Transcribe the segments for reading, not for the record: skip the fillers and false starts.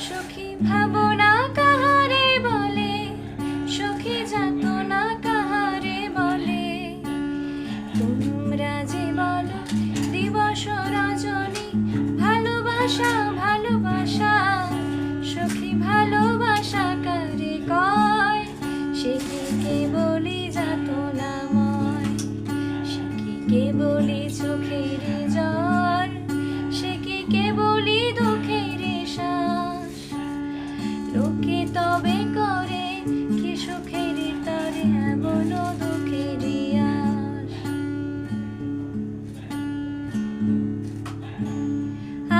সখী ভাবনা কাহারে বলে, সখী যাতনা কাহারে বলে। তোমরা যে বলো দিবস রজনী, ভালোবাসা ভালোবাসা, সখী ভালোবাসা কারে কয়? সে কি কেবলই যাতনাময়, সে কি কেবলই চোখের জল, সে কি কেবলই দুঃখের শ্বাস। লোকে তবে করে কি সুখের তরে এমন দুঃখের আশ।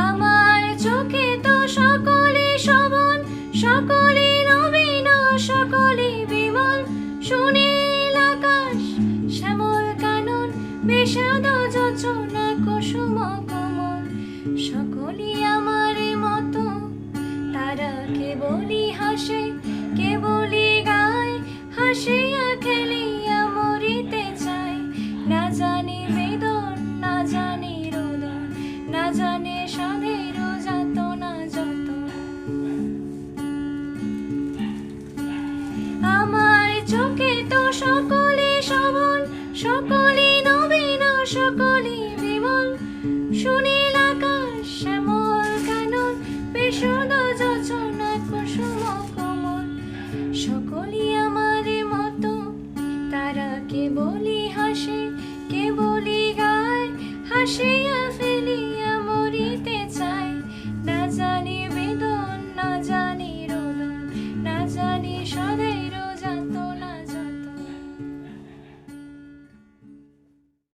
আমার চোখে তো সকলে শোভন, সকলে নবীন, সকলে বিমল। সুনীল আকাশ, শ্যামল কানন, বিষাদ যোজনা, কুসুম কমল। সকলই আমার মতো, তারা কেবলই হাসে, কেবলই গায়, হাসিয়া খেলিয়া মরিতে চায়। না জানে বেদন, না জানে রোদন, না জানে সাধের যাতনা যত। আমার চোখে তো সকলে শোভন, সকলে নবীন, সকলে বিমল। শুনি